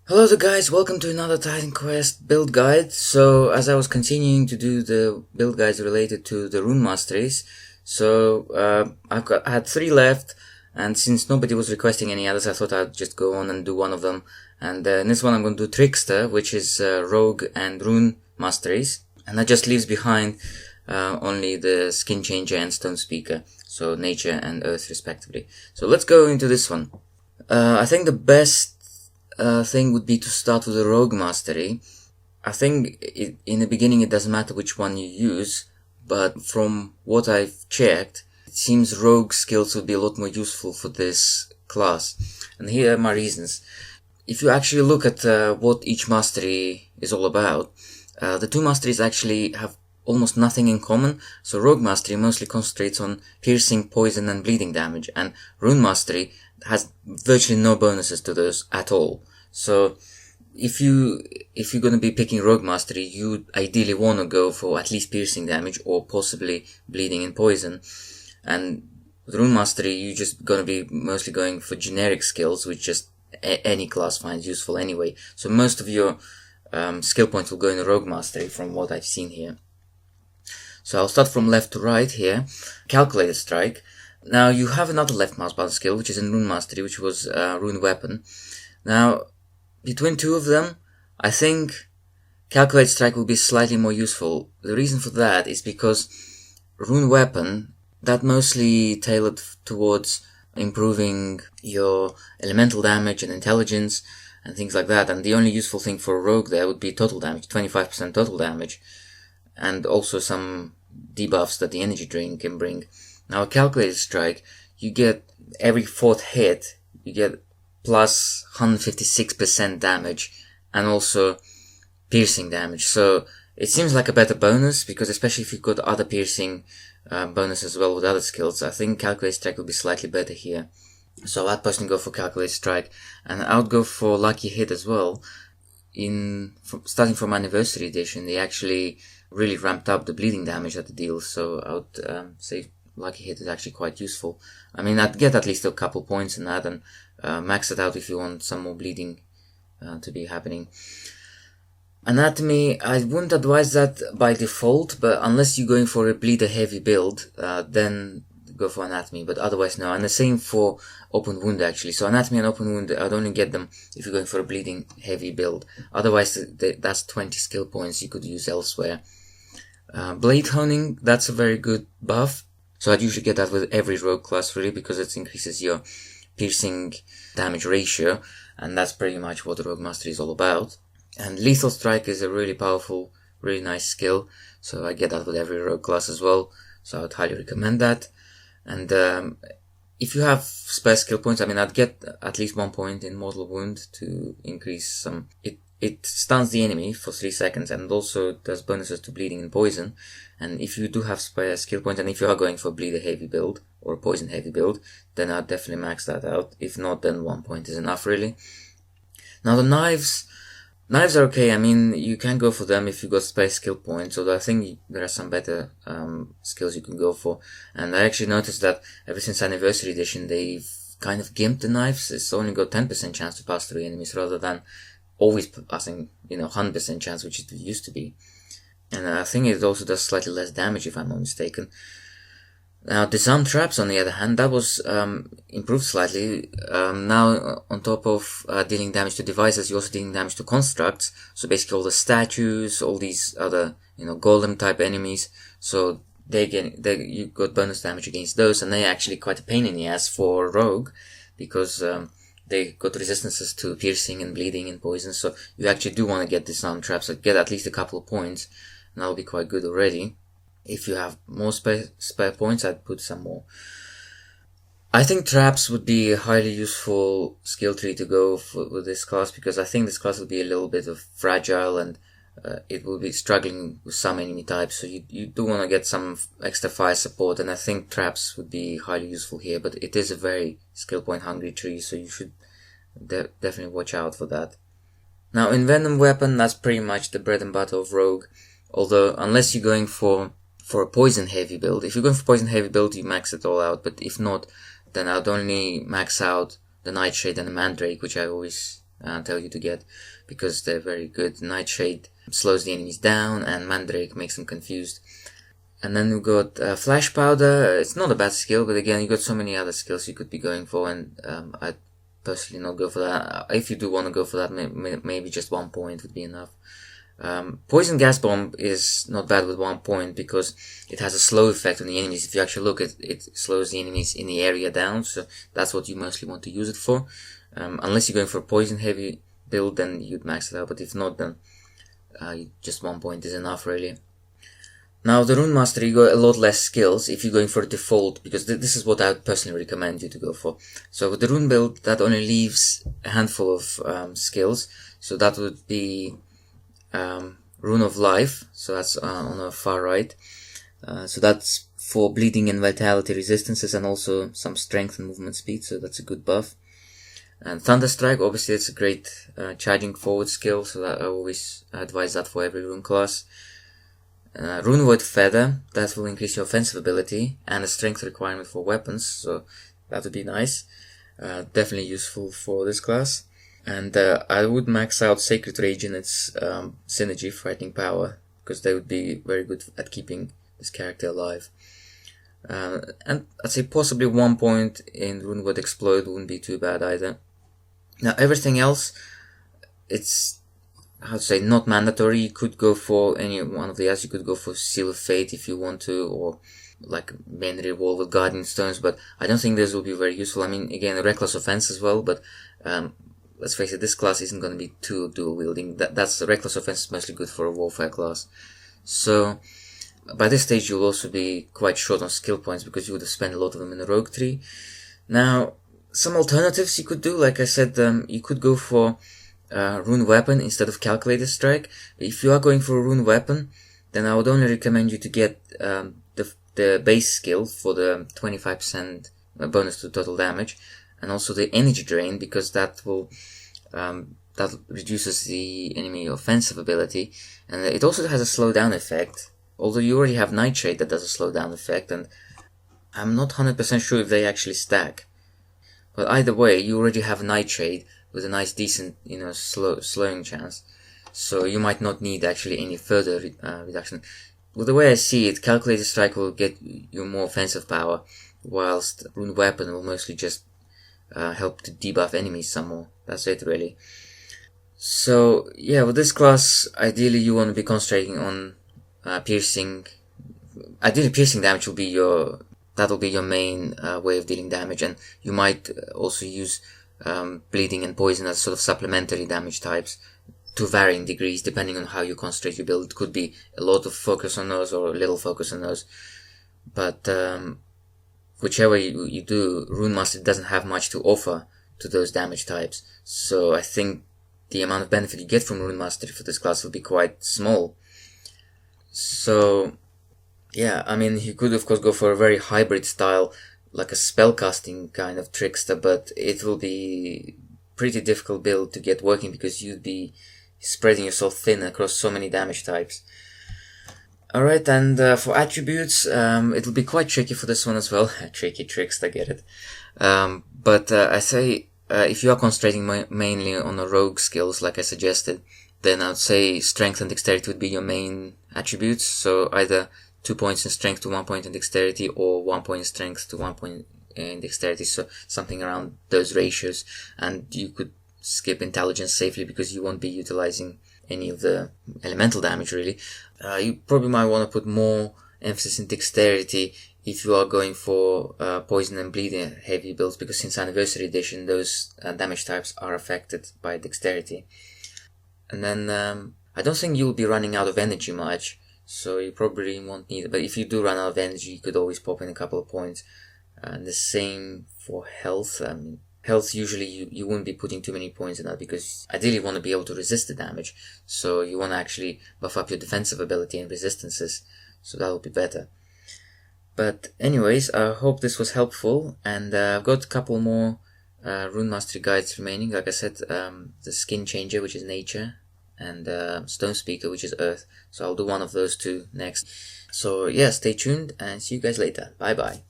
Hello there guys, welcome to another Titan Quest build guide. So as I was continuing to do the build guides related to the Rune Masteries, I had 3 left, and since nobody was requesting any others, I thought I'd just go on and do one of them. And in this one I'm going to do Trickster, which is Rogue and Rune Masteries, and that just leaves behind only the Skin Changer and Stone Speaker, so Nature and Earth respectively. So let's go into this one. I think the best thing would be to start with a Rogue Mastery. I think in the beginning it doesn't matter which one you use, but from what I've checked, it seems Rogue skills would be a lot more useful for this class. And here are my reasons. If you actually look at what each mastery is all about, the two masteries actually have almost nothing in common. So Rogue Mastery mostly concentrates on piercing, poison and bleeding damage, and Rune Mastery has virtually no bonuses to those at all. So if you're going to be picking Rogue Mastery, you ideally want to go for at least piercing damage or possibly bleeding and poison. And with Rune Mastery, you're just going to be mostly going for generic skills, which just any class finds useful anyway. So most of your skill points will go in Rogue Mastery from what I've seen here. So I'll start from left to right here. Calculated Strike. Now you have another left mouse button skill, which is in Rune Mastery, which was Rune Weapon. Now, between two of them, I think Calculated Strike will be slightly more useful. The reason for that is because Rune Weapon, that mostly tailored towards improving your elemental damage and intelligence and things like that, and the only useful thing for a rogue there would be total damage, 25% total damage, and also some debuffs that the energy drink can bring. Now a Calculated Strike, you get every 4th hit, you get plus 156% damage, and also piercing damage. So it seems like a better bonus, because especially if you've got other piercing bonus as well with other skills, I think Calculated Strike will be slightly better here. So I'd personally go for Calculated Strike, and I would go for Lucky Hit as well. Starting from Anniversary Edition, they actually really ramped up the bleeding damage that it deals, so I would say Lucky Hit is actually quite useful. I mean, I'd get at least a couple points in that, and max it out if you want some more bleeding to be happening. Anatomy, I wouldn't advise that by default, but unless you're going for a bleeder heavy build, then go for Anatomy, but otherwise no. And the same for Open Wound actually. So Anatomy and Open Wound, I'd only get them if you're going for a bleeding heavy build. Otherwise, that's 20 skill points you could use elsewhere. Blade Honing, that's a very good buff. So I'd usually get that with every rogue class really, because it increases your piercing damage ratio, and that's pretty much what the Rogue Mastery is all about. And Lethal Strike is a really powerful, really nice skill, so I get that with every rogue class as well, so I would highly recommend that. And if you have spare skill points, I mean, I'd get at least 1 point in Mortal Wound to increase some. It stuns the enemy for 3 seconds, and also does bonuses to bleeding and poison. And if you do have spare skill points, and if you are going for a bleeder heavy build or a poison heavy build, then I'd definitely max that out. If not, then 1 point is enough really. Now the knives are okay. I mean, you can go for them if you got spare skill points, although I think there are some better skills you can go for. And I actually noticed that ever since Anniversary Edition, they've kind of gimped the knives. It's only got 10% chance to pass through enemies rather than always passing, 100% chance, which it used to be. And I think it also does slightly less damage, if I'm not mistaken. Now, Disarm Traps, on the other hand, that was improved slightly. Now, on top of dealing damage to devices, you're also dealing damage to constructs. So basically all the statues, all these other, golem type enemies. So you got bonus damage against those, and they're actually quite a pain in the ass for Rogue, because they got resistances to piercing and bleeding and poison. So you actually do want to get Disarm Traps, get at least a couple of points, and that'll be quite good already. If you have more spare points, I'd put some more. I think traps would be a highly useful skill tree to go for with this class, because I think this class will be a little bit of fragile, and it will be struggling with some enemy types, so you do want to get some extra fire support, and I think traps would be highly useful here, but it is a very skill point hungry tree, so you should definitely watch out for that. Now in Venom Weapon, that's pretty much the bread and butter of Rogue, although unless you're going for a poison heavy build. If you're going for poison heavy build, you max it all out, but if not, then I'd only max out the Nightshade and the Mandrake, which I always tell you to get, because they're very good. Nightshade slows the enemies down, and Mandrake makes them confused. And then we got Flash Powder. It's not a bad skill, but again, you got so many other skills you could be going for, and I'd personally not go for that. If you do want to go for that, maybe just 1 point would be enough. Poison Gas Bomb is not bad with 1 point because it has a slow effect on the enemies. If you actually look, it slows the enemies in the area down, so that's what you mostly want to use it for. Unless you're going for a poison heavy build, then you'd max it out, but if not, then just 1 point is enough, really. Now, the Rune Master, you got a lot less skills if you're going for default, because this is what I would personally recommend you to go for. So with the Rune build, that only leaves a handful of skills. So that would be Rune of Life, so that's on the far right. So that's for bleeding and vitality resistances, and also some strength and movement speed, so that's a good buff. And Thunderstrike, obviously it's a great charging forward skill, so that I always advise that for every Rune class. Runewood Feather, that will increase your offensive ability and a strength requirement for weapons, so that would be nice. Definitely useful for this class. And I would max out Sacred Rage in its synergy, Frightening Power, because they would be very good at keeping this character alive. And I'd say possibly 1 point in Runewood Explode wouldn't be too bad either. Now everything else, it's, how to say, not mandatory. You could go for any one of the others. You could go for Seal of Fate if you want to, or like Binary Wall with Guardian Stones, but I don't think this will be very useful. I mean, again, Reckless Offense as well, but let's face it, this class isn't going to be too dual wielding. That's the Reckless Offense is mostly good for a Warfare class. So by this stage you'll also be quite short on skill points because you would have spent a lot of them in the Rogue tree. Now, some alternatives you could do, like I said, you could go for Rune Weapon instead of Calculated Strike. If you are going for a Rune Weapon, then I would only recommend you to get the base skill for the 25% bonus to total damage, and also the Energy Drain, because that will that reduces the enemy offensive ability, and it also has a slowdown effect. Although you already have Nightshade that does a slowdown effect, and I'm not 100% sure if they actually stack. But either way, you already have Nightshade with a nice decent, slowing chance. So you might not need actually any further reduction. Well, the way I see it, Calculated Strike will get you more offensive power, whilst Rune Weapon will mostly just help to debuff enemies some more. That's it, really. So, yeah, with this class, ideally you want to be concentrating on piercing. Ideally, piercing damage will be your main way of dealing damage, and you might also use bleeding and poison as sort of supplementary damage types to varying degrees depending on how you concentrate your build. It could be a lot of focus on those or a little focus on those, but whichever you do, Rune Master doesn't have much to offer to those damage types, so I think the amount of benefit you get from Rune Mastery for this class will be quite small. So yeah, I mean, you could of course go for a very hybrid style, like a spellcasting kind of Trickster, but it will be pretty difficult build to get working because you'd be spreading yourself thin across so many damage types. Alright, and for attributes, it'll be quite tricky for this one as well. Tricky Trickster, get it. But I say, if you are concentrating mainly on the rogue skills, like I suggested, then I'd say strength and dexterity would be your main attributes. So either 2 points in strength to 1 point in dexterity, or 1 point in strength to 1 point in dexterity, so something around those ratios. And you could skip intelligence safely because you won't be utilizing any of the elemental damage, really. You probably might want to put more emphasis in dexterity if you are going for poison and bleeding heavy builds, because since Anniversary Edition, those damage types are affected by dexterity. And then I don't think you'll be running out of energy much, so you probably won't need it. But if you do run out of energy, you could always pop in a couple of points. And the same for health. Health, usually you wouldn't be putting too many points in that, because ideally you want to be able to resist the damage. So you want to actually buff up your defensive ability and resistances, so that will be better. But anyways, I hope this was helpful, and I've got a couple more Rune Mastery guides remaining. Like I said, the Skin Changer, which is Nature, and Stone Speaker, which is Earth. So I'll do one of those two next. So yeah, stay tuned and see you guys later. Bye bye.